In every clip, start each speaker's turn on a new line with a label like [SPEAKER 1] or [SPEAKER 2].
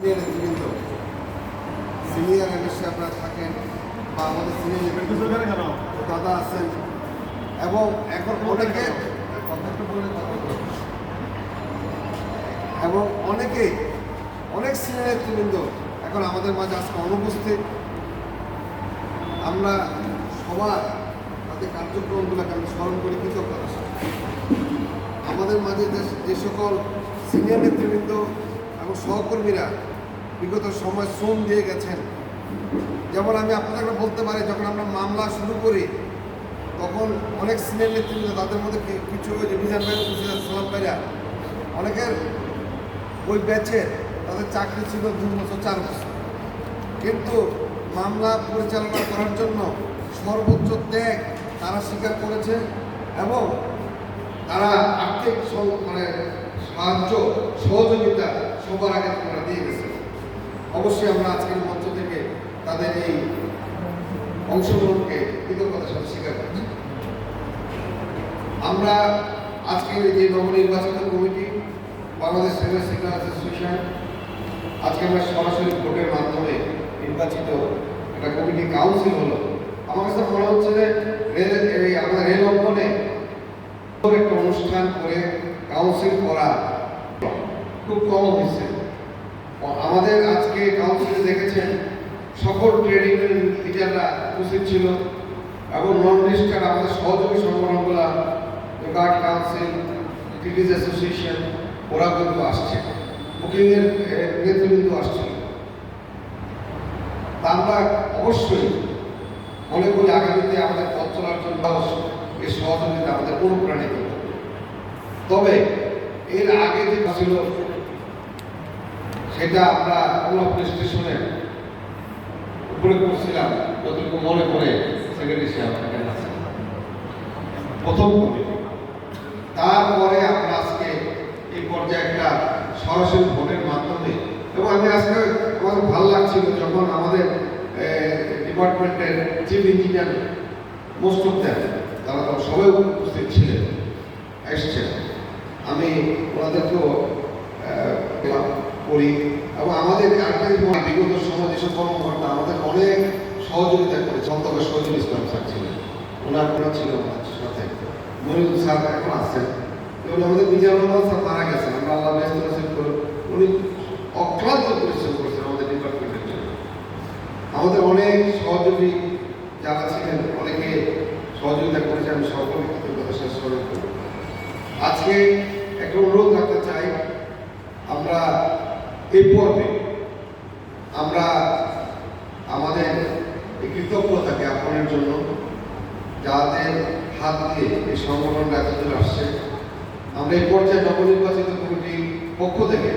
[SPEAKER 1] নেতৃবৃন্দ senior MSc আপনারা থাকেন বা আমাদের সিনিয়র লেভেল দাদা আছেন এবং এখন অনেক সিনিয়র নেতৃবৃন্দ এখন আমাদের মাঝে আজকে অনুপস্থিত। আমরা সবার তাদের কার্যক্রমগুলোকে আমি স্মরণ করি কৃতজ্ঞতা। আমাদের মাঝে যে সকল সিনিয়র নেতৃবৃন্দ এবং সহকর্মীরা বিগত সময় শ্রম দিয়ে গেছেন, যেমন আমি আপনাদেরকে বলতে পারি, যখন আমরা মামলা শুরু করি তখন অনেক সিনিয়র নেতৃবৃন্দ, তাদের মধ্যে কিছু ওই যে মিজান ভাই, সালাম ভাইরা, অনেকের ওই ব্যাচে তাদের চাকরি ছিল 2 বছর 4 বছর, কিন্তু মামলা পরিচালনা করার জন্য সর্বোচ্চ ত্যাগ তারা স্বীকার করেছে এবং তারা আর্থিক সাহায্য সহযোগিতা সবার আগে তারা দিয়ে গেছে। অবশ্যই আমরা আজকের মঞ্চ থেকে তাদের এই অংশগ্রহণকে কৃতজ্ঞতার সাথে স্বীকার করছি। আমরা আজকের যে নবনির্বাচিত committee Bangladesh railway signal association, আজকে আমরা সরাসরি ভোটের মাধ্যমে নির্বাচিত একটা কমিটি কাউন্সিল হলো। আমার কাছে মনে হচ্ছে যে আমাদের রেল অঙ্গনে একটা অনুষ্ঠান করে কাউন্সিল করা খুব কম হয়েছে। আমাদের আজকে কাউন্সিলে দেখেছেন সকল ট্রেড ইউনিয়ন লিডাররা উপস্থিত ছিল এবং নন রেজিস্টার্ড আমাদের সহযোগী সংগঠনগুলো, গার্ড কাউন্সিল, টিটিস অ্যাসোসিয়েশন, ওরা কিন্তু আসছে, বুকিংয়ের নেতৃবৃন্দ আসছে। তা আমরা অবশ্যই মনে করি আগামীতে আমাদের পথ চলার জন্য এই সহযোগিতা আমাদের অনুপ্রাণিত। তবে এর আগে যে ছিল সেটা আমরা কমলাপুর স্টেশনে উপরে করছিলাম, যতটুকু মনে পড়ে সেক্রেটারি সাহেব প্রথম কমিটি। তারপরে আমরা আজকে এই পর্যায়ে একটা সরাসরি ভোটের মাধ্যমে, এবং আমি আজকে আমার ভালো লাগছিল যখন আমাদের ডিপার্টমেন্টের chief engineer most of them তারা তো সবাই উপস্থিত ছিলেন, এসছেন। আমি ওনাদেরকেও করি এবং আমাদের বিগত সময় যেসব কর্মকর্তা আমাদের অনেক সহযোগিতা করেছে। অন্তত শহীদুল ইসলাম স্যার ছিলেন, ওনার ছিল আমাদের সাথে, মনিরুল স্যার এখন আছেন, এবং আমাদের মিজানুর রহমান স্যার মারা গেছেন। আমরা আল্লাহ ব্যস্ত করে উনি অক্লান্ত পরিশ্রম করেছেন আমাদের ডিপার্টমেন্টের জন্য। আমাদের অনেক সহযোগী যারা ছিলেন, অনেকে সহযোগিতা করেছে, আমি সকলকে কৃতজ্ঞতার সাথে স্মরণ করি। আজকে একটা অনুরোধ রাখতে চাই, আমরা এই পর্বে আমরা আমাদের এই কৃতজ্ঞতা জ্ঞাপনের জন্য যাদের হাত দিয়ে এই সংগঠনটা এতদূর আসছে, আমরা এই পর্যায়ে নবনির্বাচিত কমিটির পক্ষ থেকে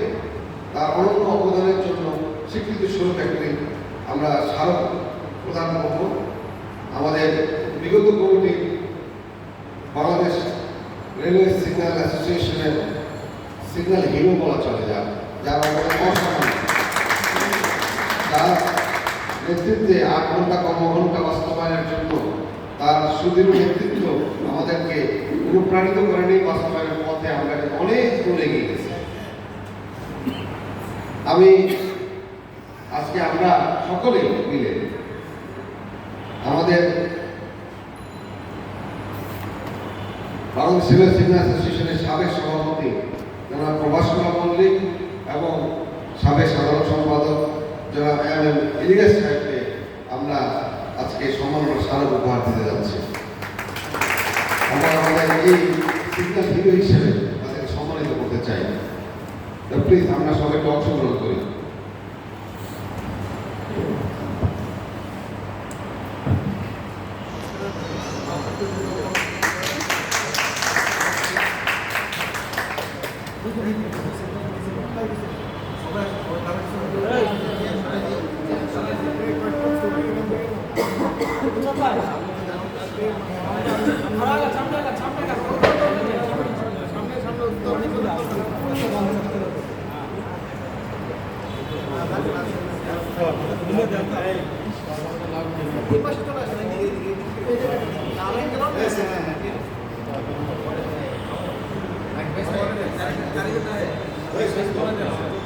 [SPEAKER 1] তার অনন্য অবদানের জন্য স্বীকৃতি স্বরূপ একটি আমরা স্মারক প্রদান করব। আমাদের বিগত কমিটি বাংলাদেশ রেলওয়ে সিগন্যাল অ্যাসোসিয়েশনের সিগন্যাল হিরো বলা চলে, যারা অসামান্য, তার নেতৃত্বে 8 ঘন্টা কর্মঘণ্টা বাস্তবায়নের জন্য তার সুদৃঢ় নেতৃত্ব আমাদেরকে অনুপ্রাণিত করেনি। বাস্তবায়নের পথে আমরা অনেক দূর এগিয়ে গেছি। আজকে আমরা সকলে মিলে আমাদের বাংলাদেশ রেলওয়ে সিগন্যাল অ্যাসোসিয়েশনের সাবেক সভাপতি জনাব প্রভাস কুমার মল্লিক এবং সাবেক সাধারণ সম্পাদক জনাব এম ইলিয়াস সাহেবকে আমরা আজকে সম্মাননা স্মারক উপহার দিতে যাচ্ছি। আমরা আমাদের এই সিগন্যাল হিরো হিসেবে তাদেরকে সম্মানিত করতে চাই। প্লিজ আমরা সবাইকে অংশগ্রহণ করি।
[SPEAKER 2] Gracias.